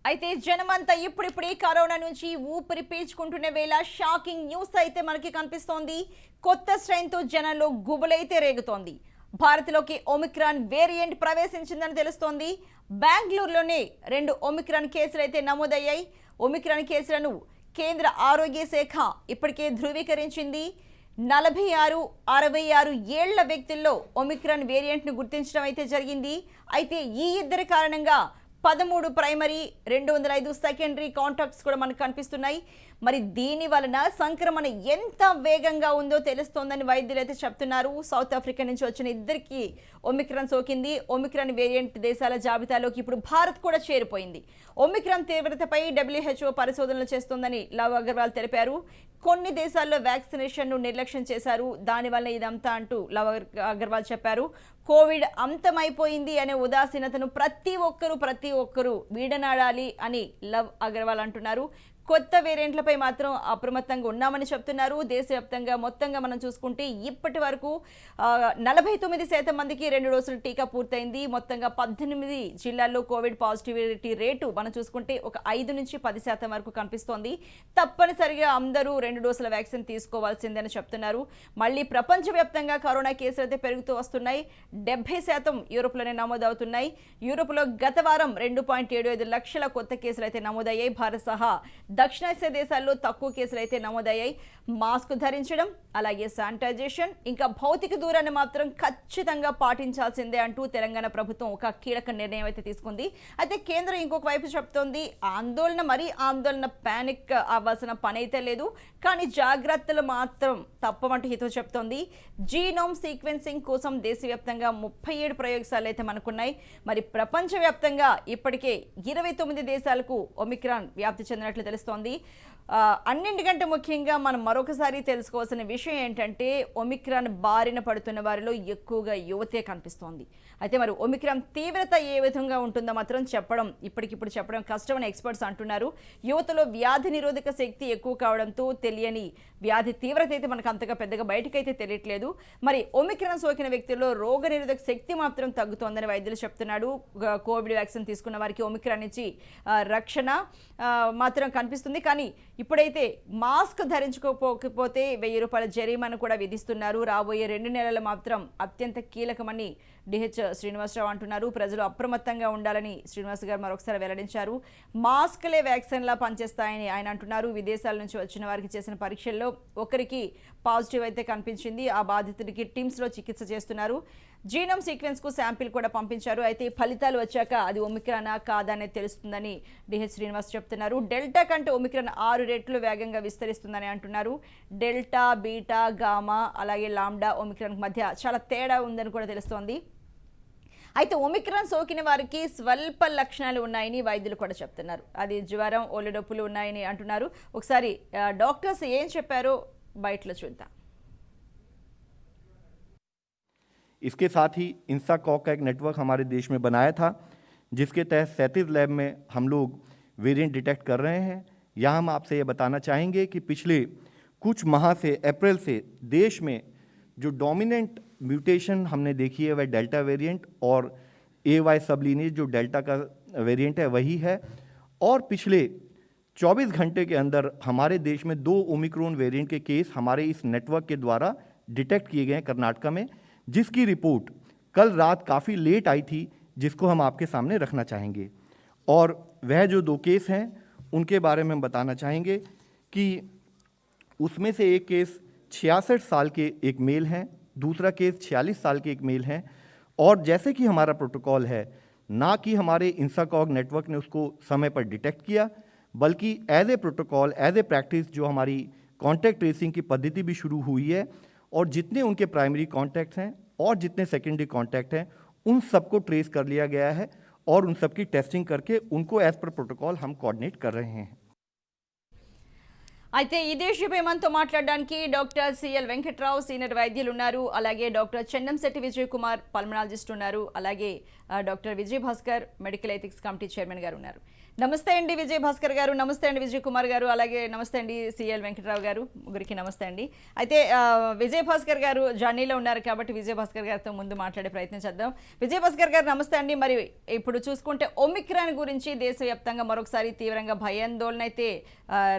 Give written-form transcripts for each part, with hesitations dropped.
అయితే జనమంతా ఇప్పుడిప్పుడే కరోనా నుంచి ఊపిరి పీల్చుకుంటున్న వేళ షాకింగ్ న్యూస్ అయితే మనకి కనిపిస్తోంది. కొత్త స్ట్రెయిన్ తో జనంలో గుబులైతే రేగుతోంది. భారత్లోకి ఒమిక్రాన్ వేరియంట్ ప్రవేశించిందని తెలుస్తోంది. బెంగళూరులోనే 2 ఒమిక్రాన్ కేసులు అయితే నమోదయ్యాయి. ఒమిక్రాన్ కేసులను కేంద్ర ఆరోగ్య శాఖ ఇప్పటికే ధృవీకరించింది. 46, 66 ఏళ్ల వ్యక్తుల్లో ఒమిక్రాన్ వేరియంట్ను గుర్తించడం అయితే జరిగింది. అయితే ఈ ఇద్దరి కారణంగా 13 ప్రైమరీ, 205 సెకండరీ కాంటాక్ట్స్ కూడా మనకు కనిపిస్తున్నాయి. మరి దీని వలన సంక్రమణ ఎంత వేగంగా ఉందో తెలుస్తోందని వైద్యులు అయితే చెప్తున్నారు. సౌత్ ఆఫ్రికా నుంచి వచ్చిన ఇద్దరికి ఒమిక్రాన్ సోకింది. ఒమిక్రాన్ వేరియంట్ దేశాల జాబితాలోకి ఇప్పుడు భారత్ కూడా చేరిపోయింది. ఒమిక్రాన్ తీవ్రతపై WHO పరిశోధనలు చేస్తోందని లవ్ అగర్వాల్ తెలిపారు. కొన్ని దేశాల్లో వ్యాక్సినేషన్ను నిర్లక్ష్యం చేశారు, దానివల్ల ఇదంతా అంటూ లవ్ అగర్వాల్ చెప్పారు. కోవిడ్ అంతమైపోయింది అనే ఉదాసీనతను ప్రతి ఒక్కరూ వీడనాడాలి అని లవ్ అగర్వాల్ అంటున్నారు. కొత్త వేరియంట్లపై మాత్రం అప్రమత్తంగా ఉన్నామని చెప్తున్నారు. దేశవ్యాప్తంగా మొత్తంగా మనం చూసుకుంటే ఇప్పటి వరకు 49% మందికి 2 డోసులు టీకా పూర్తయింది. మొత్తంగా 18 జిల్లాల్లో కోవిడ్ పాజిటివిటీ రేటు మనం చూసుకుంటే ఒక 5 నుంచి 10% వరకు కనిపిస్తోంది. తప్పనిసరిగా అందరూ 2 డోసుల వ్యాక్సిన్ తీసుకోవాల్సిందని చెప్తున్నారు. మళ్ళీ ప్రపంచవ్యాప్తంగా కరోనా కేసులు అయితే పెరుగుతూ వస్తున్నాయి. 70% యూరోప్లోనే నమోదవుతున్నాయి. యూరోప్లో గత వారం 2.75 లక్షల కొత్త కేసులు అయితే నమోదయ్యాయి. భారత్ సహా దక్షిణాసియా దేశాల్లో తక్కువ కేసులు అయితే నమోదయ్యాయి. మాస్క్ ధరించడం, అలాగే శానిటైజేషన్, ఇంకా భౌతిక దూరాన్ని మాత్రం ఖచ్చితంగా పాటించాల్సిందే అంటూ తెలంగాణ ప్రభుత్వం ఒక కీలక నిర్ణయం అయితే తీసుకుంది. అయితే కేంద్రం ఇంకొక వైపు చెప్తోంది, ఆందోళన పానిక్ అవ్వాల్సిన పని అయితే లేదు, కానీ జాగ్రత్తలు మాత్రం తప్పమంటూ హితో చెప్తోంది. జీనోమ్ సీక్వెన్సింగ్ కోసం దేశవ్యాప్తంగా 37 ప్రయోగశాలలు అయితే మనకున్నాయి. మరి ప్రపంచవ్యాప్తంగా ఇప్పటికే 29 దేశాలకు ఒమిక్రాన్ వ్యాప్తి చెందినట్లు తెలుస్తోంది. అన్నింటికంటే ముఖ్యంగా మనం మరొకసారి తెలుసుకోవాల్సిన విషయం ఏంటంటే, ఒమిక్రాన్ బారిన పడుతున్న వారిలో ఎక్కువగా యువతే కనిపిస్తోంది. అయితే మరి ఒమిక్రాన్ తీవ్రత ఏ విధంగా ఉంటుందో మాత్రం ఇప్పటికిప్పుడు చెప్పడం కష్టమని ఎక్స్పర్ట్స్ అంటున్నారు. యువతలో వ్యాధి నిరోధక శక్తి ఎక్కువ కావడంతో తెలియని వ్యాధి తీవ్రత అయితే మనకు అంతగా పెద్దగా బయటకైతే తెలియట్లేదు. మరి ఒమిక్రాన్ సోకిన వ్యక్తుల్లో రోగ నిరోధక శక్తి మాత్రం తగ్గుతోందని వైద్యులు చెప్తున్నాడు. కోవిడ్ వ్యాక్సిన్ తీసుకున్న వారికి ఒమిక్రాన్ నుంచి రక్షణ మాత్రం కనిపిస్తుంది. కానీ ఇప్పుడైతే మాస్క్ ధరించుకోకపోతే 1000 రూపాయల జరిమానా కూడా విధిస్తున్నారు. రాబోయే 2 నెలలు మాత్రం అత్యంత కీలకమని డిహెచ్ శ్రీనివాసరావు అంటున్నారు. ప్రజలు అప్రమత్తంగా ఉండాలని శ్రీనివాస్ గారు మరొకసారి వెల్లడించారు. మాస్క్లే వ్యాక్సిన్లా పనిచేస్తాయని ఆయన అంటున్నారు. విదేశాల నుంచి వచ్చిన వారికి చేసిన పరీక్షల్లో ఒకరికి పాజిటివ్ అయితే కనిపించింది. ఆ బాధితుడికి టిమ్స్లో చికిత్స చేస్తున్నారు. జీనోమ్ సీక్వెన్స్ కు శాంపిల్ కూడా పంపించారు. అయితే ఫలితాలు వచ్చాక అది ఒమిక్రానా కాదా అనేది తెలుస్తుందని డిహెచ్ శ్రీనివాస్ చెప్తున్నారు. డెల్టా కంటే ఒమిక్రాన్ 6 రెట్లు వేగంగా విస్తరిస్తుందని అంటున్నారు. డెల్టా, బీటా, గామా, అలాగే లాంబ్డా ఒమిక్రాన్ మధ్య చాలా తేడా ఉందని కూడా తెలుస్తోంది. అయితే ఒమిక్రాన్ సోకిన వారికి స్వల్ప లక్షణాలు ఉన్నాయని వైద్యులు కూడా చెప్తున్నారు. అది జ్వరం, ఒళ్ళు నొప్పులు ఉన్నాయని అంటున్నారు. ఒకసారి డాక్టర్స్ ఏం చెప్పారో బయటలో చూద్దాం. इसके साथ ही इंसाकॉक का एक नेटवर्क हमारे देश में बनाया था, जिसके तहत 37 लैब में हम लोग वेरिएंट डिटेक्ट कर रहे हैं। यहाँ हम आपसे ये बताना चाहेंगे कि पिछले कुछ माह से, अप्रैल से देश में जो डोमिनेंट म्यूटेशन हमने देखी है वह डेल्टा वेरिएंट और AY सबलिनेज जो डेल्टा का वेरिएंट है वही है। और पिछले 24 घंटे के अंदर हमारे देश में 2 ओमिक्रॉन वेरिएंट के केस हमारे इस नेटवर्क के द्वारा डिटेक्ट किए गए हैं कर्नाटका में, जिसकी रिपोर्ट कल रात काफ़ी लेट आई थी, जिसको हम आपके सामने रखना चाहेंगे। और वह जो 2 केस हैं उनके बारे में हम बताना चाहेंगे कि उसमें से एक केस 66 साल के एक मेल हैं, दूसरा केस 46 साल के एक मेल हैं। और जैसे कि हमारा प्रोटोकॉल है, ना कि हमारे इंसाकॉग नेटवर्क ने उसको समय पर डिटेक्ट किया, बल्कि as a protocol, as a practice जो हमारी कॉन्टैक्ट ट्रेसिंग की पद्धति भी शुरू हुई है, और जितने उनके प्राइमरी कॉन्टैक्ट्स हैं और जितने सेकेंडरी कॉन्टैक्ट हैं उन सबको ट्रेस कर लिया गया है और उन सबकी टेस्टिंग करके उनको एज पर प्रोटोकॉल हम कोऑर्डिनेट कर रहे हैं। అయితే ఇదే విషయమై మనతో మాట్లాడడానికి డాక్టర్ సిఎల్ వెంకట్రావు సీనియర్ వైద్యులు ఉన్నారు. అలాగే డాక్టర్ చెన్నంశెట్టి విజయ్ కుమార్ పల్మనాలజిస్ట్ ఉన్నారు. అలాగే doctor Vijay Bhaskar medical ethics committee chairman గారు ఉన్నారు. నమస్తే అండి విజయ్ భాస్కర్ గారు, నమస్తే అండి విజయ్ కుమార్ గారు, అలాగే నమస్తే అండి సిఎల్ వెంకట్రావు గారు, ముగ్గురికి నమస్తే అండి. అయితే విజయ్ భాస్కర్ గారు జర్నీలో ఉన్నారు కాబట్టి విజయ్ భాస్కర్ గారితో ముందు మాట్లాడే ప్రయత్నం చేద్దాం. విజయ్ భాస్కర్ గారు నమస్తే అండి. మరి ఇప్పుడు చూసుకుంటే ఒమిక్రాన్ గురించి దేశవ్యాప్తంగా మరొకసారి తీవ్రంగా భయాందోళన అయితే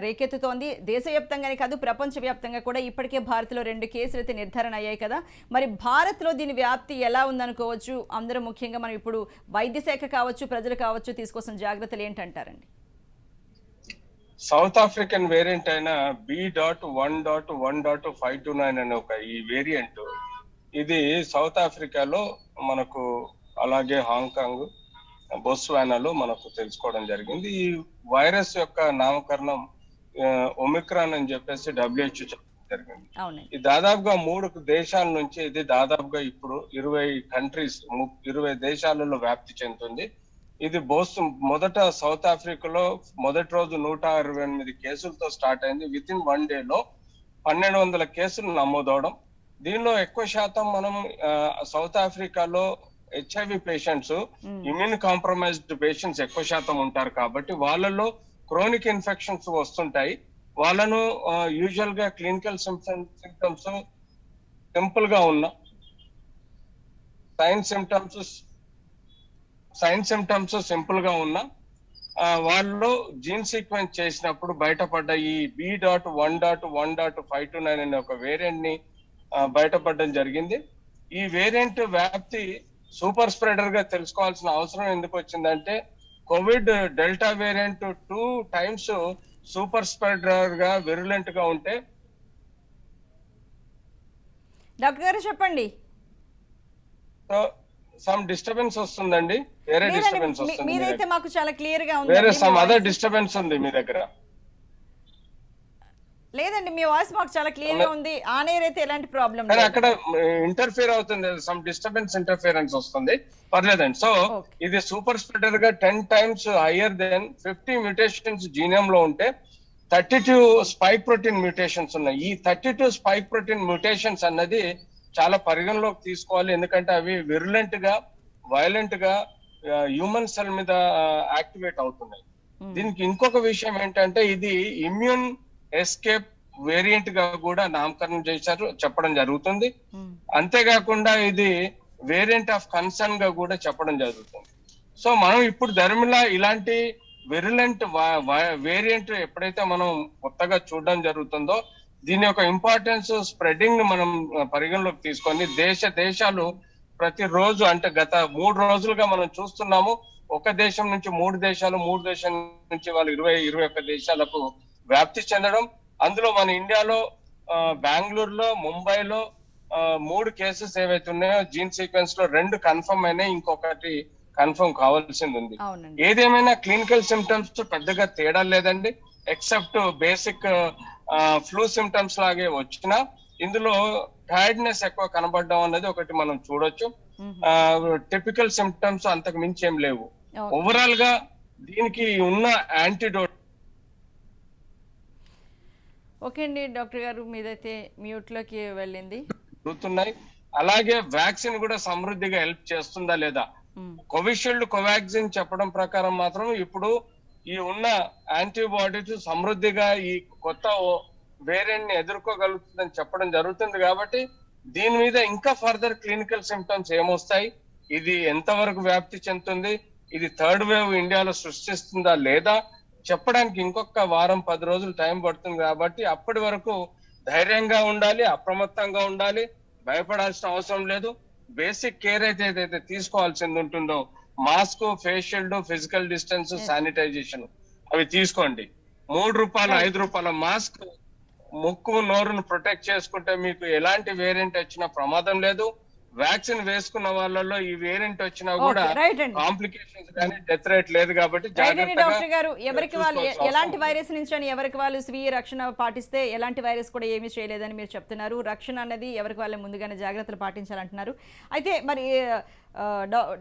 రేకెత్తుతోంది. దేశవ్యాప్తంగానే కాదు ప్రపంచవ్యాప్తంగా కూడా ఇప్పటికే భారత్లో 2 కేసులు అయితే నిర్ధారణ అయ్యాయి కదా. మరి భారత్లో దీని వ్యాప్తి ఎలా ఉందనుకోవచ్చు? అందరూ ముఖ్యంగా మనం ఇప్పుడు వైద్య శాఖ కావచ్చు, ప్రజలు కావచ్చు తీసుకోవాల్సిన జాగ్రత్తలు ఏంటంటారండి? సౌత్ ఆఫ్రికన్ వేరియంట్ అయిన B.1.1.529 అనే ఒక ఈ వేరియంట్ ఇది సౌత్ ఆఫ్రికాలో మనకు, అలాగే హాంకాంగ్, బొస్వానాలో మనకు తెలుసుకోవడం జరిగింది. ఈ వైరస్ యొక్క నామకరణం ఒమిక్రాన్ అని చెప్పేసి WHO చెప్పడం జరిగింది. ఇది దాదాపుగా 3 దేశాల నుంచి ఇది దాదాపుగా ఇప్పుడు 20 కంట్రీస్ 20 దేశాలలో వ్యాప్తి చెందుతుంది. ఇది మొదట సౌత్ ఆఫ్రికాలో మొదటి రోజు 168 కేసులతో స్టార్ట్ అయింది. విత్ ఇన్ 1 డే లో 1200 కేసులు నమోదవడం. దీనిలో ఎక్కువ శాతం మనం సౌత్ ఆఫ్రికాలో HIV patients, immune compromised patients ఎక్కువ శాతం ఉంటారు కాబట్టి వాళ్ళలో క్రోనిక్ ఇన్ఫెక్షన్స్ వస్తుంటాయి. వాళ్ళను యూజువల్ గా క్లినికల్ సిమ్టమ్స్ సింపుల్ గా ఉన్న సైన్ సిమ్టమ్స్ సింపుల్ గా ఉన్న వాళ్ళు జీన్ సీక్వెన్స్ చేసినప్పుడు బయటపడ్డ ఈ B.1.1.529 అనే ఒక వేరియంట్ ని బయటపడడం జరిగింది. ఈ వేరియంట్ వ్యాప్తి సూపర్ స్ప్రెడర్ గా తెలుసుకోవాల్సిన అవసరం ఎందుకు వచ్చిందంటే, Covid delta variant 2 times super spreader గా విరులెంట్ గా ఉంటే. డాక్టర్ గారు చెప్పండి. సమ్ డిస్టర్బెన్స్ వస్తుందండి, వేరే డిస్టర్బెన్స్ వస్తుంది. మీరైతే మాకు చాలా క్లియర్ గా ఉంది. వేరే సమ్ అదర్ డిస్టర్బెన్స్ ఉంది మీ దగ్గర? లేదండి, మీ వాయిస్ మాకు చాలా క్లియర్ గా ఉంది. ఆన్ ఎయిర్ అయితే ఎలాంటి ప్రాబ్లం లేదు. అక్కడ ఇంటర్ఫియర్ అవుతుంది, సమ్ డిస్టర్బెన్స్ ఇంటర్ఫియరెన్స్ వస్తుంది. పర్లేదండి. సో ఇది సూపర్ స్ప్రెడర్ గా 10 times higher than 50 mutations genome లో ఉంటే 32 స్పైక్ ప్రోటీన్ మ్యూటేషన్స్ ఉన్నాయి. ఈ 32 స్పైక్ ప్రోటీన్ మ్యూటేషన్స్ అన్నది చాలా పరిగణలోకి తీసుకోవాలి. ఎందుకంటే అవి విరులెంట్ గా, వైలెంట్ గా హ్యూమన్ సెల్ మీద యాక్టివేట్ అవుతున్నాయి. దీనికి ఇంకొక విషయం ఏంటంటే, ఇది ఇమ్యూన్ ఎస్కేప్ వేరియంట్ గా కూడా నామకరణం చేశారు, చెప్పడం జరుగుతుంది. అంతేకాకుండా ఇది వేరియంట్ ఆఫ్ కన్సర్న్ గా కూడా చెప్పడం జరుగుతుంది. సో మనం ఇప్పుడు ధర్మిలా ఇలాంటి విరులెంట్ వేరియంట్ ఎప్పుడైతే మనం కొత్తగా చూడడం జరుగుతుందో, దీని యొక్క ఇంపార్టెన్స్ స్ప్రెడింగ్ మనం పరిగణలోకి తీసుకొని దేశాలు ప్రతిరోజు, అంటే గత 3 రోజులుగా మనం చూస్తున్నాము, ఒక దేశం నుంచి 3 దేశాలు, 3 దేశం నుంచి వాళ్ళు 20-21 దేశాలకు వ్యాప్తి చెందడం. అందులో మన ఇండియాలో బెంగళూరులో, ముంబైలో 3 కేసెస్ ఏవైతే ఉన్నాయో జీన్ సీక్వెన్స్ లో 2 కన్ఫర్మ్ అయినాయి, ఇంకొకటి కన్ఫర్మ్ కావాల్సింది ఉంది. ఏదేమైనా క్లినికల్ సిమ్టమ్స్ పెద్దగా తేడా లేదండి, ఎక్సెప్ట్ బేసిక్ ఫ్లూ సిమ్టమ్స్ లాగే వచ్చినా ఇందులో టైర్డ్నెస్ ఎక్కువ కనబడడం అనేది ఒకటి మనం చూడొచ్చు. టిపికల్ సిమ్టమ్స్ అంతకు మించి ఏం లేవు. ఓవరాల్ గా దీనికి ఉన్న యాంటీడోట్. ఓకే అండి డాక్టర్ గారు, మీదైతే మ్యూట్ లోకి వెళ్ళింది. అలాగే వ్యాక్సిన్ కూడా సమృద్ధిగా హెల్ప్ చేస్తుందా లేదా? కోవిషీల్డ్, కోవాక్సిన్ చెప్పడం ప్రకారం మాత్రం ఇప్పుడు ఈ ఉన్న యాంటీబాడీస్ సమృద్ధిగా ఈ కొత్త వేరియంట్ ని ఎదుర్కోగలుగుతుందని చెప్పడం జరుగుతుంది. కాబట్టి దీని మీద ఇంకా ఫర్దర్ క్లినికల్ సిమ్టమ్స్ ఏమొస్తాయి, ఇది ఎంతవరకు వ్యాప్తి చెందుతుంది, ఇది 3rd వేవ్ ఇండియాలో సృష్టిస్తుందా లేదా చెప్పడానికి ఇంకొక వారం 10 రోజులు టైం పడుతుంది. కాబట్టి అప్పటి వరకు ధైర్యంగా ఉండాలి, అప్రమత్తంగా ఉండాలి, భయపడాల్సిన అవసరం లేదు. బేసిక్ కేర్ ఏదైతే తీసుకోవాల్సింది ఉంటుందో, mask, face shield, physical distance, sanitization అవి తీసుకోండి. ₹3, ₹5 మాస్క్ ముక్కు నోరును ప్రొటెక్ట్ చేసుకుంటే మీకు ఎలాంటి వేరియంట్ వచ్చినా ప్రమాదం లేదు. వ్యాక్సిన్ వేసుకున్న వాళ్ళలో ఈ వేరియంట్ వచ్చినా కూడా కాంప్లికేషన్స్ కానీ డెత్ రేట్ లేదు. కాబట్టి డాక్టర్ గారు, ఎవరికి వాళ్ళు ఎలాంటి వైరస్ నుంచి అని ఎవరికి వాళ్ళు స్వీయ రక్షణ పాటిస్తే ఎలాంటి వైరస్ కూడా ఏమీ చేయలేదని మీరు చెప్తున్నారు. రక్షణ అన్నది ఎవరికి వాళ్ళు ముందుగానే జాగ్రత్తలు పాటించాలంటున్నారు. అయితే మరి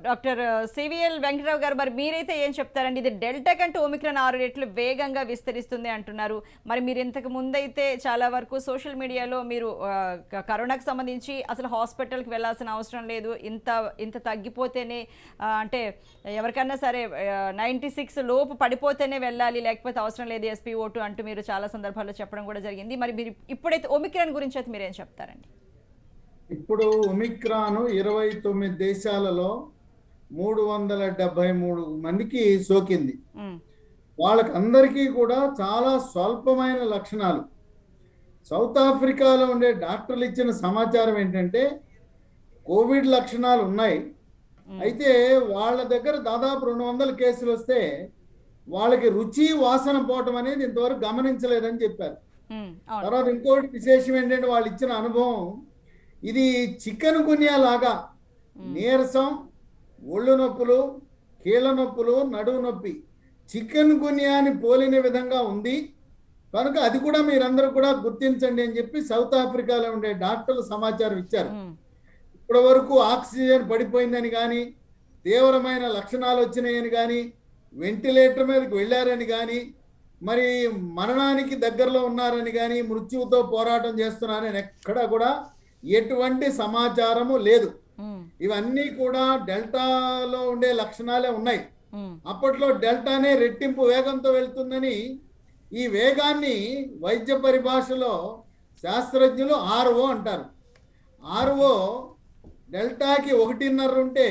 డాక్టర్ సివిఎల్ వెంకటరావు గారు, మరి మీరైతే ఏం చెప్తారండి? ఇది డెల్టా కంటే ఒమిక్రాన్ 6 రెట్లు వేగంగా విస్తరిస్తుంది అంటున్నారు. మరి మీరు ఇంతకు ముందైతే చాలా వరకు సోషల్ మీడియాలో మీరు కరోనాకు సంబంధించి అసలు హాస్పిటల్కి వెళ్ళాల్సిన అవసరం లేదు, ఇంత తగ్గిపోతేనే అంటే ఎవరికన్నా సరే 96 లోపు పడిపోతేనే వెళ్ళాలి, లేకపోతే అవసరం లేదు SpO2 అంటూ మీరు చాలా సందర్భాల్లో చెప్పడం కూడా జరిగింది. మరి మీరు ఇప్పుడైతే ఒమిక్రాన్ గురించి అయితే మీరేం చెప్తారండి? ఇప్పుడు ఒమిక్రాన్ 29 దేశాలలో 373 మందికి సోకింది. వాళ్ళకి అందరికీ కూడా చాలా స్వల్పమైన లక్షణాలు. సౌత్ ఆఫ్రికాలో ఉండే డాక్టర్లు ఇచ్చిన సమాచారం ఏంటంటే కోవిడ్ లక్షణాలు ఉన్నాయి, అయితే వాళ్ళ దగ్గర దాదాపు 200 కేసులు వస్తే వాళ్ళకి రుచి వాసన పోవటం అనేది ఇంతవరకు గమనించలేదని చెప్పారు. తర్వాత ఇంకోటి విశేషం ఏంటంటే వాళ్ళు ఇచ్చిన అనుభవం, ఇది చికెన్ గున్యా లాగా నీరసం, ఒళ్ళు నొప్పులు, కీళ్ళ నొప్పులు, నడువు నొప్పి చికెన్ గున్యాని పోలిన విధంగా ఉంది కనుక అది కూడా మీరందరూ కూడా గుర్తించండి అని చెప్పి సౌత్ ఆఫ్రికాలో ఉండే డాక్టర్లు సమాచారం ఇచ్చారు. ఇప్పటి వరకు ఆక్సిజన్ పడిపోయిందని కానీ, తీవ్రమైన లక్షణాలు వచ్చినాయని కానీ, వెంటిలేటర్ మీదకి వెళ్ళారని కానీ, మరి మరణానికి దగ్గరలో ఉన్నారని కానీ, మృత్యువుతో పోరాటం చేస్తున్నారని ఎక్కడా కూడా ఎటువంటి సమాచారము లేదు. ఇవన్నీ కూడా డెల్టాలో ఉండే లక్షణాలే ఉన్నాయి. అప్పట్లో డెల్టానే రెట్టింపు వేగంతో వెళ్తుందని, ఈ వేగాన్ని వైద్య పరిభాషలో శాస్త్రజ్ఞులు RO అంటారు. RO డెల్టాకి 1.5 ఉంటే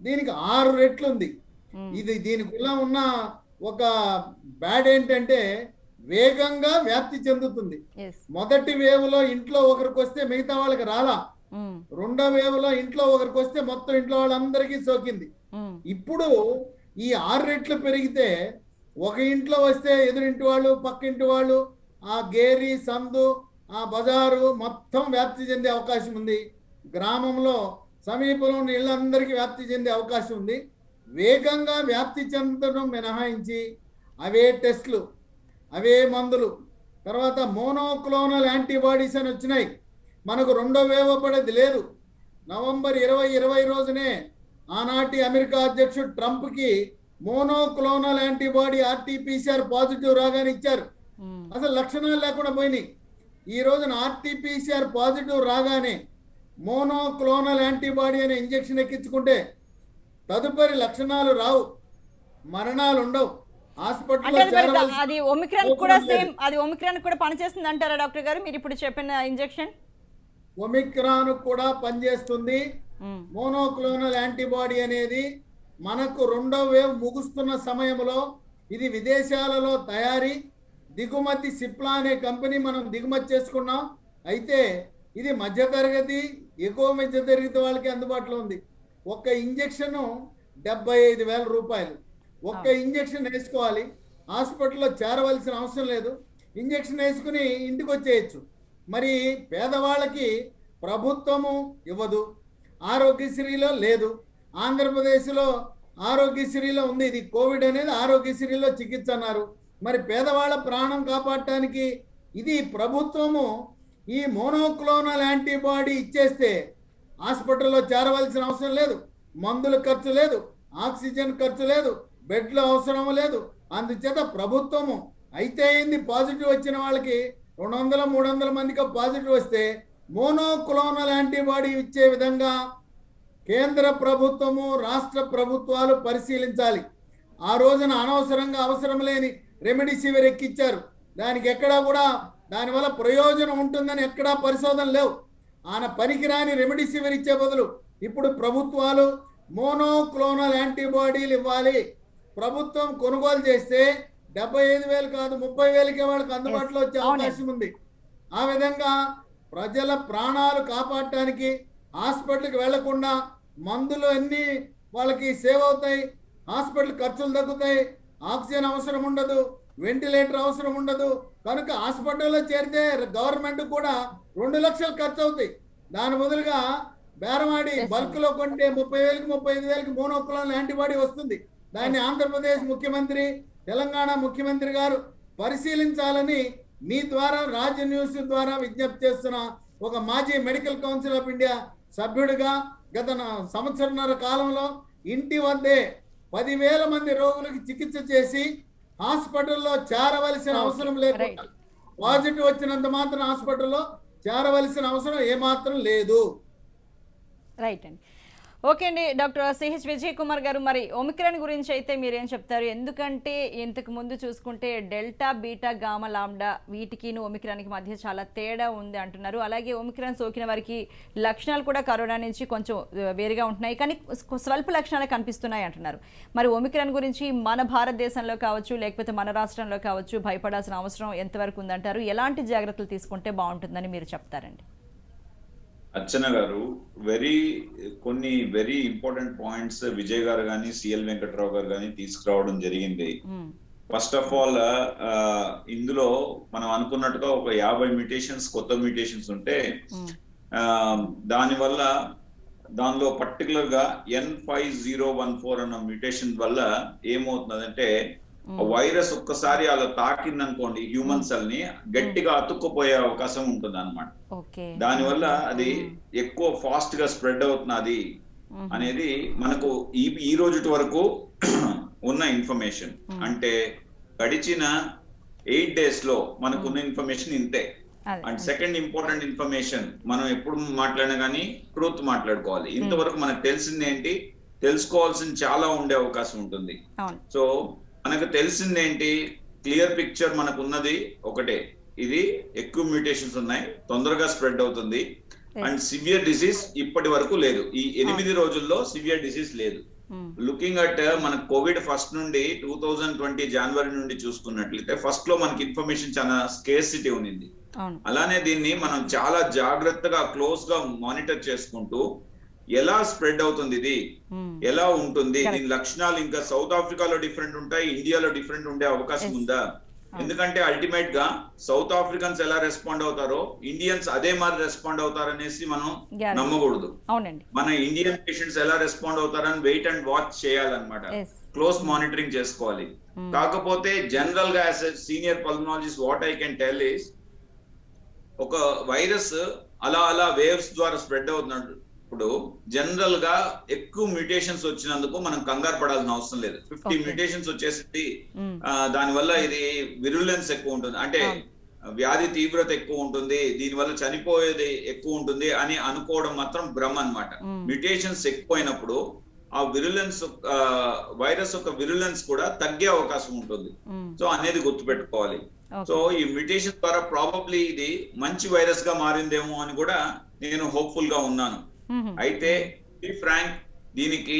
దీనికి 6 రెట్లు ఉంది. ఇది దీనికి ఉన్న ఒక బ్యాడ్ ఏంటంటే వేగంగా వ్యాప్తి చెందుతుంది. మొదటి వేవ్ లో ఇంట్లో ఒకరికి వస్తే మిగతా వాళ్ళకి రాలా, రెండో వేవ్ లో ఇంట్లో ఒకరికి వస్తే మొత్తం ఇంట్లో వాళ్ళందరికీ సోకింది. ఇప్పుడు ఈ 6 రెట్లు పెరిగితే ఒక ఇంట్లో వస్తే ఎదురింటి వాళ్ళు, పక్కింటి వాళ్ళు, ఆ గేరి సందు, ఆ బజారు మొత్తం వ్యాప్తి చెందే అవకాశం ఉంది. గ్రామంలో సమీపంలో ఉన్న ఇళ్ళందరికీ వ్యాప్తి చెందే అవకాశం ఉంది. వేగంగా వ్యాప్తి చెందడం మినహాయించి అవే టెస్ట్లు, అవే మందులు, తర్వాత మోనోక్లోనల్ యాంటీబాడీస్ అని వచ్చినాయి. మనకు రెండో వేవ్ పడేది లేదు. నవంబర్ 2020 రోజునే ఆనాటి అమెరికా అధ్యక్షుడు ట్రంప్కి మోనోక్లోనల్ యాంటీబాడీ RT-PCR పాజిటివ్ రాగానే ఇచ్చారు. అసలు లక్షణాలు లేకుండా పోయినాయి. ఈ రోజున RT-PCR పాజిటివ్ రాగానే మోనోక్లోనల్ యాంటీబాడీ అనే ఇంజెక్షన్ ఎక్కించుకుంటే తదుపరి లక్షణాలు రావు, మరణాలు ఉండవు. అది ఒమిక్రాన్ కూడా సేమ్, అది ఒమిక్రాన్ కూడా పనిచేస్తుంది అంటారా డాక్టర్ గారు మీరు ఇప్పుడు చెప్పిన ఇంజెక్షన్? ఒమిక్రాన్ కూడా పనిచేస్తుంది. మోనోక్లోనల్ యాంటీబాడీ అనేది మనకు రెండో వేవ్ ముగుస్తున్న సమయంలో ఇది విదేశాలలో తయారీ, దిగుమతి సిప్లా అనే కంపెనీ మనం దిగుమతి చేసుకున్నాం. అయితే ఇది మధ్యతరగతి, ఎక్కువ మధ్యతరగతి వాళ్ళకి అందుబాటులో ఉంది. ఒక్క ఇంజెక్షన్ 75,000 రూపాయలు. ఒక్క ఇంజెక్షన్ వేసుకోవాలి, హాస్పిటల్లో చేరవలసిన అవసరం లేదు, ఇంజెక్షన్ వేసుకుని ఇంటికి వచ్చేయచ్చు. మరి పేదవాళ్ళకి ప్రభుత్వము ఇవ్వదు, ఆరోగ్యశ్రీలో లేదు. ఆంధ్రప్రదేశ్లో ఆరోగ్యశ్రీలో ఉంది. ఇది కోవిడ్ అనేది ఆరోగ్యశ్రీలో చికిత్స అన్నారు. మరి పేదవాళ్ళ ప్రాణం కాపాడటానికి ఇది ప్రభుత్వము ఈ మోనోక్లోనల్ యాంటీబాడీ ఇచ్చేస్తే హాస్పిటల్లో చేరవలసిన అవసరం లేదు, మందుల ఖర్చు లేదు, ఆక్సిజన్ ఖర్చు లేదు, బెడ్లు అవసరం లేదు. అందుచేత ప్రభుత్వము అయితే ఏంది, పాజిటివ్ వచ్చిన వాళ్ళకి 200-300 మందికి పాజిటివ్ వస్తే మోనోక్లోనల్ యాంటీబాడీ ఇచ్చే విధంగా కేంద్ర ప్రభుత్వము, రాష్ట్ర ప్రభుత్వాలు పరిశీలించాలి. ఆ రోజున అనవసరంగా అవసరం లేని రెమిడిసివిర్ ఎక్కిచ్చారు. దానికి ఎక్కడా కూడా దానివల్ల ప్రయోజనం ఉంటుందని ఎక్కడా పరిశోధన లేవు. ఆయన పనికిరాని రెమిడిసివిర్ ఇచ్చే బదులు ఇప్పుడు ప్రభుత్వాలు మోనోక్లోనల్ యాంటీబాడీలు ఇవ్వాలి. ప్రభుత్వం కొనుగోలు చేస్తే 75,000 కాదు 30,000కే వాళ్ళకి అందుబాటులో వచ్చే అవకాశం ఉంది. ఆ విధంగా ప్రజల ప్రాణాలు కాపాడటానికి హాస్పిటల్కి వెళ్లకుండా మందులు అన్నీ వాళ్ళకి సేవ్ అవుతాయి, హాస్పిటల్ ఖర్చులు తగ్గుతాయి, ఆక్సిజన్ అవసరం ఉండదు, వెంటిలేటర్ అవసరం ఉండదు. కనుక హాస్పిటల్లో చేరితే గవర్నమెంట్ కూడా 2 లక్షలు ఖర్చు అవుతాయి. దాని బదులుగా బేరమాడి బల్క్ లో కొంటే 30,000కి 35,000కి మోనోక్లోనల్ యాంటీబాడీ వస్తుంది. దాన్ని ఆంధ్రప్రదేశ్ ముఖ్యమంత్రి, తెలంగాణ ముఖ్యమంత్రి గారు పరిశీలించాలని మీ ద్వారా రాజ్ న్యూస్ ద్వారా విజ్ఞప్తి చేస్తున్న ఒక మాజీ మెడికల్ కౌన్సిల్ ఆఫ్ ఇండియా సభ్యుడిగా గత సంవత్సరన్నర కాలంలో ఇంటి వద్దే 10,000 మంది రోగులకు చికిత్స చేసి హాస్పిటల్లో చేరవలసిన అవసరం లేకుండా పాజిటివ్ వచ్చినంత మాత్రం హాస్పిటల్లో చేరవలసిన అవసరం ఏమాత్రం లేదు. రైట్ అండి. ఓకే అండి. డాక్టర్ సిహెచ్ విజయ్ కుమార్ గారు, మరి ఒమిక్రాన్ గురించి అయితే మీరేం చెప్తారు? ఎందుకంటే ఇంతకు ముందు చూసుకుంటే డెల్టా, బీటా, గామా, లాంబ్డా వీటికి ఒమిక్రాన్కి మధ్య చాలా తేడా ఉంది అంటున్నారు. అలాగే ఒమిక్రాన్ సోకిన వారికి లక్షణాలు కూడా కరోనా నుంచి కొంచెం వేరుగా ఉంటున్నాయి, కానీ స్వల్ప లక్షణాలు కనిపిస్తున్నాయి అంటున్నారు. మరి ఒమిక్రాన్ గురించి మన భారతదేశంలో కావచ్చు, లేకపోతే మన రాష్ట్రంలో కావచ్చు, భయపడాల్సిన అవసరం ఎంతవరకు ఉందంటారు? ఎలాంటి జాగ్రత్తలు తీసుకుంటే బాగుంటుందని మీరు చెప్తారండి? అర్చన గారు, కొన్ని వెరీ ఇంపార్టెంట్ పాయింట్స్ విజయ్ గారు కానీ సిఎల్ వెంకట్రావు గారు కానీ తీసుకురావడం జరిగింది. ఫస్ట్ ఆఫ్ ఆల్, ఇందులో మనం అనుకున్నట్టుగా ఒక 50 మ్యూటేషన్స్, కొత్త మ్యూటేషన్స్ ఉంటే దానివల్ల దానిలో పర్టికులర్ గా N5014 అన్న మ్యూటేషన్ వల్ల ఏమవుతుందంటే వైరస్ ఒక్కసారి అలా తాకిందనుకోండి హ్యూమన్ సెల్ ని, గట్టిగా అతుక్కుపోయే అవకాశం ఉంటుంది అన్నమాట. దానివల్ల అది ఎక్కువ ఫాస్ట్ గా స్ప్రెడ్ అవుతున్నది అనేది మనకు ఈ రోజు వరకు ఉన్న ఇన్ఫర్మేషన్. అంటే గడిచిన 8 days లో మనకున్న ఇన్ఫర్మేషన్ ఇంతే. అండ్ సెకండ్ ఇంపార్టెంట్ ఇన్ఫర్మేషన్, మనం ఎప్పుడు మాట్లాడినా కానీ ట్రూత్ మాట్లాడుకోవాలి. ఇంతవరకు మనకు తెలిసింది ఏంటి, తెలుసుకోవాల్సింది చాలా ఉండే అవకాశం ఉంటుంది. సో మనకు తెలిసింది ఏంటి, క్లియర్ పిక్చర్ మనకు ఉన్నది ఒకటే, ఇది ఎక్కువ మ్యూటేషన్స్ ఉన్నాయి, తొందరగా స్ప్రెడ్ అవుతుంది, అండ్ సివియర్ డిసీజ్ ఇప్పటి వరకు లేదు. ఈ 8 రోజుల్లో సివియర్ డిసీజ్ లేదు. లుకింగ్ అట్ మన కోవిడ్ ఫస్ట్ నుండి 2020 జనవరి నుండి చూసుకున్నట్లయితే ఫస్ట్ లో మనకి ఇన్ఫర్మేషన్ చాలా స్కేర్సిటీ ఉంది. అలానే దీన్ని మనం చాలా జాగ్రత్తగా క్లోజ్ గా మానిటర్ చేసుకుంటూ ఎలా స్ప్రెడ్ అవుతుంది, ఇది ఎలా ఉంటుంది, దీని లక్షణాలు ఇంకా సౌత్ ఆఫ్రికాలో డిఫరెంట్ ఉంటాయి, ఇండియాలో డిఫరెంట్ ఉండే అవకాశం ఉందా? ఎందుకంటే అల్టిమేట్ గా సౌత్ ఆఫ్రికన్స్ ఎలా రెస్పాండ్ అవుతారో ఇండియన్స్ అదే మరి రెస్పాండ్ అవుతారనేసి మనం నమ్మకూడదు. మన ఇండియన్ పేషెంట్స్ ఎలా రెస్పాండ్ అవుతారని వెయిట్ అండ్ వాచ్ చేయాలన్నమాట, క్లోజ్ మానిటరింగ్ చేసుకోవాలి. కాకపోతే జనరల్ గా as a senior pulmonologist what I can tell is, ఒక వైరస్ అలా వేవ్స్ ద్వారా స్ప్రెడ్ అవుతున్నాడు. ఇప్పుడు జనరల్ గా ఎక్కువ మ్యూటేషన్స్ వచ్చినందుకు మనం కంగారు పడాల్సిన అవసరం లేదు. 50 మ్యూటేషన్స్ వచ్చేసి దాని వల్ల ఇది విరులెన్స్ ఎక్కువ ఉంటుంది, అంటే వ్యాధి తీవ్రత ఎక్కువ ఉంటుంది, దీని వల్ల చనిపోయేది ఎక్కువ ఉంటుంది అని అనుకోవడం మాత్రం భ్రమ అన్నమాట. మ్యూటేషన్స్ ఎక్కువైనప్పుడు ఆ విరులెన్స్, వైరస్ యొక్క విరులెన్స్ కూడా తగ్గే అవకాశం ఉంటుంది. సో అనేది గుర్తుపెట్టుకోవాలి. సో ఈ మ్యూటేషన్ ద్వారా ప్రాబబ్లీ ఇది మంచి వైరస్ గా మారిందేమో అని కూడా నేను హోప్ఫుల్ గా ఉన్నాను. అయితే ఫ్రాంక్, దీనికి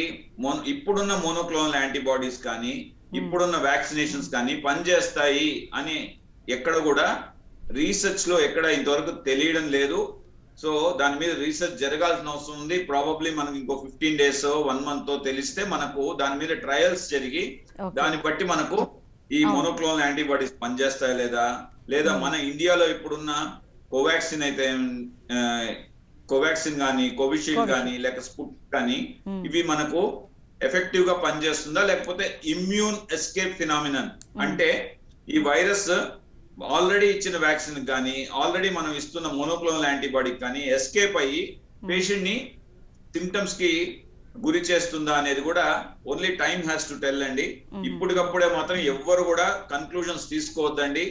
ఇప్పుడున్న మోనోక్లోనల్ యాంటీబాడీస్ కానీ ఇప్పుడున్న వ్యాక్సినేషన్స్ కానీ పనిచేస్తాయి అని ఎక్కడ కూడా రీసెర్చ్ లో ఎక్కడ ఇంతవరకు తెలియడం లేదు. సో దాని మీద రీసెర్చ్ జరగాల్సిన అవసరం ఉంది. ప్రాబబ్లీ మనకి ఇంకో 15 days 1 month తెలిస్తే మనకు దాని మీద ట్రయల్స్ జరిగి దాన్ని బట్టి మనకు ఈ మోనోక్లోనల్ యాంటీబాడీస్ పనిచేస్తాయా లేదా మన ఇండియాలో ఇప్పుడున్న కోవాక్సిన్ అయితే కోవాక్సిన్ గానీ, కోవిషీల్డ్ గానీ, లేక స్పుట్నిక్ కానీ ఇవి మనకు ఎఫెక్టివ్ గా పనిచేస్తుందా, లేకపోతే ఇమ్యూన్ ఎస్కేప్ ఫినామినన్, అంటే ఈ వైరస్ ఆల్రెడీ ఇచ్చిన వ్యాక్సిన్ కానీ ఆల్రెడీ మనం ఇస్తున్న మోనోక్లోనల్ యాంటీబాడీ కానీ ఎస్కేప్ అయ్యి పేషెంట్ ని సిమ్టమ్స్ కి గురి చేస్తుందా అనేది కూడా only time has to tell అండి. ఇప్పటికప్పుడే మాత్రం ఎవ్వరు కూడా కన్క్లూజన్స్ తీసుకోవద్దండి.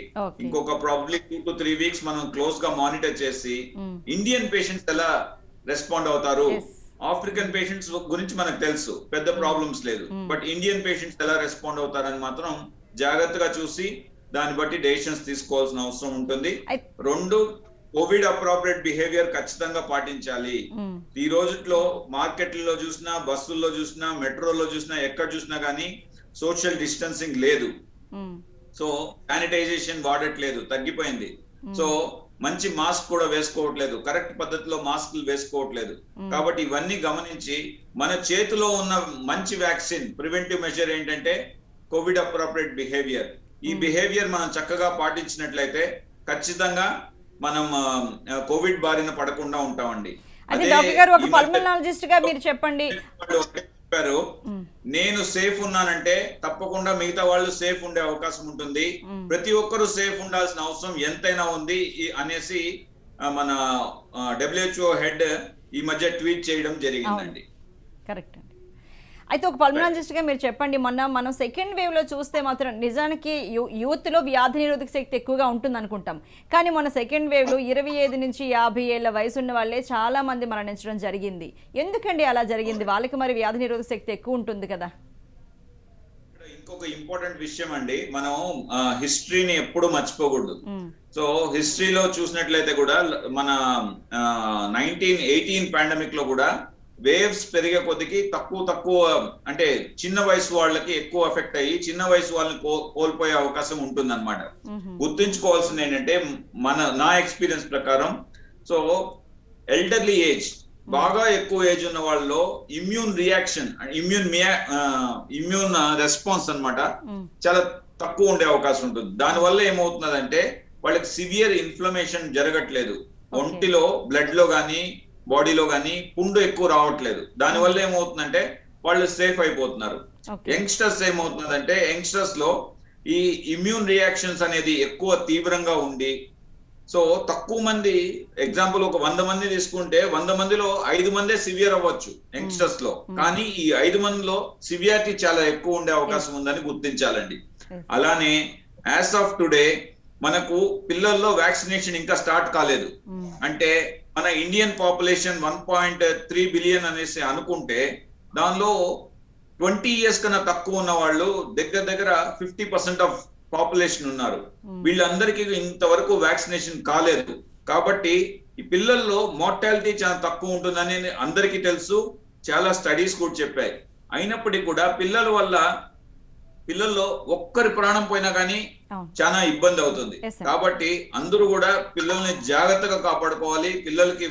ఇంకొక ప్రాబ్లీ 2 to 3 weeks మనం క్లోజ్ గా మానిటర్ చేసి ఇండియన్ పేషెంట్స్ ఎలా రెస్పాండ్ అవుతారు, ఆఫ్రికన్ పేషెంట్స్ గురించి మనకు తెలుసు, పెద్ద ప్రాబ్లమ్స్ లేదు, బట్ ఇండియన్ పేషెంట్స్ ఎలా రెస్పాండ్ అవుతారని మాత్రం జాగ్రత్తగా చూసి దాన్ని బట్టి డెసిషన్స్ తీసుకోవాల్సిన అవసరం ఉంటుంది. 2, కోవిడ్ అప్రోప్రియేట్ బిహేవియర్ ఖచ్చితంగా పాటించాలి. ఈ రోజుల్లో మార్కెట్లలో చూసినా, బస్సుల్లో చూసినా, మెట్రోలో చూసినా, ఎక్కడ చూసినా గానీ సోషల్ డిస్టెన్సింగ్ లేదు. సో శానిటైజేషన్ వాడట్లేదు, తగ్గిపోయింది. సో మంచి మాస్క్ కూడా వేసుకోవట్లేదు, కరెక్ట్ పద్ధతిలో మాస్కులు వేసుకోవట్లేదు. కాబట్టి ఇవన్నీ గమనించి మన చేతిలో ఉన్న మంచి వ్యాక్సిన్ ప్రివెంటివ్ మెజర్ ఏంటంటే కోవిడ్ అప్రోప్రియేట్ బిహేవియర్. ఈ బిహేవియర్ మనం చక్కగా పాటించినట్లయితే ఖచ్చితంగా మనం కోవిడ్ బారిన పడకుండా ఉంటామండి. అదే డాక్టర్ గారు, ఒక పల్మనాలజిస్ట్ గా మీరు చెప్పండి. చెప్పారు నేను సేఫ్ ఉన్నానంటే తప్పకుండా మిగతా వాళ్ళు సేఫ్ ఉండే అవకాశం ఉంటుంది. ప్రతి ఒక్కరూ సేఫ్ ఉండాల్సిన అవసరం ఎంతైనా ఉంది అనేసి మన WHO హెడ్ ఈ మధ్య ట్వీట్ చేయడం జరిగిందండి. కరెక్ట్ అండి. అయితే ఒక పల్మనాలజిస్ట్గా మీరు చెప్పండి, మనం సెకండ్ వేవ్లో చూస్తే మాత్రం నిజానికి యూత్లో వ్యాధి నిరోధక శక్తి ఎక్కువగా ఉంటుంది అనుకుంటాం, కానీ మన సెకండ్ వేవ్లో 25 నుంచి 50 ఏళ్ల వయసు ఉన్న వాళ్ళే చాలా మంది మరణించడం జరిగింది. ఎందుకండి అలా జరిగింది? వాళ్ళకి మరి వ్యాధి నిరోధక శక్తి ఎక్కువ ఉంటుంది కదా. ఇంకొక ఇంపార్టెంట్ విషయం అండి, మనం హిస్టరీని ఎప్పుడు మర్చిపోకూడదు. సో హిస్టరీలో చూసినట్లయితే కూడా మన 1918 పాండమిక్ లో కూడా వేవ్స్ పెరిగే కొద్దికి తక్కువ అంటే చిన్న వయసు వాళ్ళకి ఎక్కువ ఎఫెక్ట్ అయ్యి చిన్న వయసు వాళ్ళని కోల్పోయే అవకాశం ఉంటుంది అనమాట. గుర్తుంచుకోవాల్సింది ఏంటంటే నా ఎక్స్పీరియన్స్ ప్రకారం, సో ఎల్డర్లీ ఏజ్, బాగా ఎక్కువ ఏజ్ ఉన్న వాళ్ళలో ఇమ్యూన్ రియాక్షన్, ఇమ్యూన్ రెస్పాన్స్ అన్నమాట చాలా తక్కువ ఉండే అవకాశం ఉంటుంది. దానివల్ల ఏమవుతున్నదంటే వాళ్ళకి సివియర్ ఇన్ఫ్లమేషన్ జరగట్లేదు, ఒంటిలో బ్లడ్ లో గానీ బాడీలో గానీ పుండు ఎక్కువ రావట్లేదు. దానివల్ల ఏమవుతుందంటే వాళ్ళు సేఫ్ అయిపోతున్నారు. యంగ్స్టర్స్ ఏమవుతుందంటే యంగ్స్టర్స్ లో ఈ ఇమ్యూన్ రియాక్షన్స్ అనేది ఎక్కువ తీవ్రంగా ఉండి, సో తక్కువ మంది, ఎగ్జాంపుల్ ఒక 100 మంది తీసుకుంటే 100 మందిలో 5 మందే సివియర్ అవ్వచ్చు యంగ్స్టర్స్ లో, కానీ ఈ 5 మందిలో సివియారిటీ చాలా ఎక్కువ ఉండే అవకాశం ఉందని గుర్తించాలండి. అలానే యాజ్ ఆఫ్ టుడే మనకు పిల్లల్లో వ్యాక్సినేషన్ ఇంకా స్టార్ట్ కాలేదు. అంటే మన ఇండియన్ పాపులేషన్ 1.3 బిలియన్ అనేసి అనుకుంటే దానిలో 20 years కన్నా తక్కువ ఉన్న వాళ్ళు దగ్గర 50% ఆఫ్ పాపులేషన్ ఉన్నారు. వీళ్ళందరికీ ఇంతవరకు వ్యాక్సినేషన్ కాలేదు. కాబట్టి ఈ పిల్లల్లో మోర్టాలిటీ చాలా తక్కువ ఉంటుందని అందరికీ తెలుసు, చాలా స్టడీస్ కూడా చెప్పాయి. అయినప్పటికీ కూడా పిల్లల్లో ఒక్కరి ప్రాణం పోయినా కానీ చాలా ఇబ్బంది అవుతుంది. కాబట్టి అందరూ కూడా పిల్లల్ని జాగ్రత్తగా కాపాడుకోవాలి. పిల్లలకి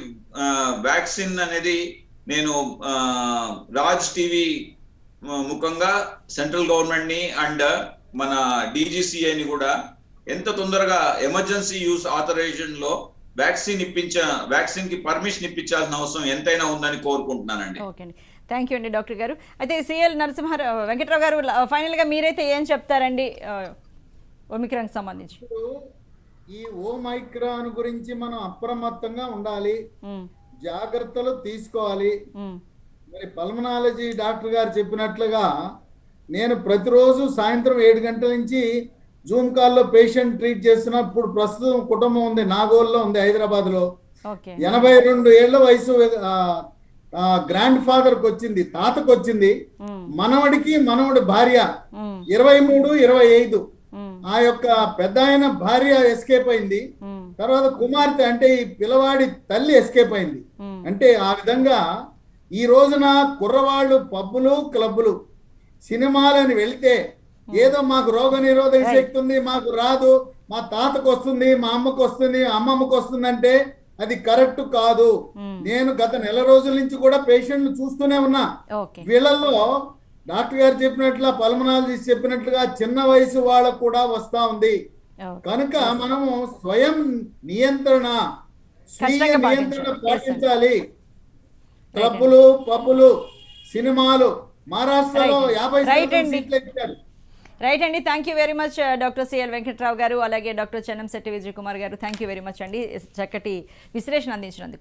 వ్యాక్సిన్ అనేది నేను రాజ్ టీవీ ముఖంగా సెంట్రల్ గవర్నమెంట్ ని అండ్ మన DGCAని కూడా ఎంత తొందరగా ఎమర్జెన్సీ యూస్ ఆథరైజేషన్ లో వ్యాక్సిన్ కి పర్మిషన్ ఇప్పించాల్సిన అవసరం ఎంతైనా ఉందని కోరుకుంటున్నానండి. థ్యాంక్ యూ అండి డాక్టర్ గారు. అయితే CL వెంకట్రావు గారు, ఫైనల్ గా మీరైతే ఏం చెప్తారండి ఒమిక్రాన్ సంబంధించి? ఈ ఓమైక్రాన్ గురించి మనం అప్రమత్తంగా ఉండాలి, జాగ్రత్తలు తీసుకోవాలి. మరి పల్మనాలజీ డాక్టర్ గారు చెప్పినట్లుగా నేను ప్రతిరోజు సాయంత్రం 7 గంటల నుంచి జూమ్ కాల్లో పేషెంట్ ట్రీట్ చేస్తున్నప్పుడు ప్రస్తుతం కుటుంబం ఉంది, నాగోల్లో ఉంది, హైదరాబాద్ లో. 82 ఏళ్ల వయసు గ్రాండ్ ఫాదర్ కి వచ్చింది, తాతకు వచ్చింది, మనవడి భార్య 23, 25. ఆ యొక్క పెద్ద ఆయన భార్య ఎస్కేప్ అయింది, తర్వాత కుమార్తె అంటే ఈ పిల్లవాడి తల్లి ఎస్కేప్ అయింది. అంటే ఆ విధంగా ఈ రోజున కుర్రవాళ్ళు పబ్బులు క్లబ్బులు సినిమాలని వెళ్తే ఏదో మాకు రోగ నిరోధక శక్తి ఉంది, మాకు రాదు, మా తాతకు వస్తుంది, మా అమ్మకు వస్తుంది, అమ్మమ్మకు వస్తుందంటే అది కరెక్ట్ కాదు. నేను గత నెల రోజుల నుంచి కూడా పేషెంట్లు చూస్తూనే ఉన్నా. వీళ్ళల్లో డాక్టర్ గారు చెప్పినట్లుగా, పల్మనాలజిస్ట్ చెప్పినట్లుగా చిన్న వయసు వాళ్ళకు కూడా వస్తా ఉంది. కనుక మనము స్వయం నియంత్రణ, స్వీయ నియంత్రణ పాటించాలి. క్లబ్బులు పబ్బులు సినిమాలు మహారాష్ట్రలో 50 సీట్లు ఇచ్చారు. రైట్ అండి, thank you very much doctor CL Venkatrao గారు, అలాగే డాక్టర్ చెన్నంశెట్టి విజయ్ కుమార్ గారు. థ్యాంక్ యూ వెరీ మచ్ అండి, చక్కటి విశ్లేషణ అందించినందుకు.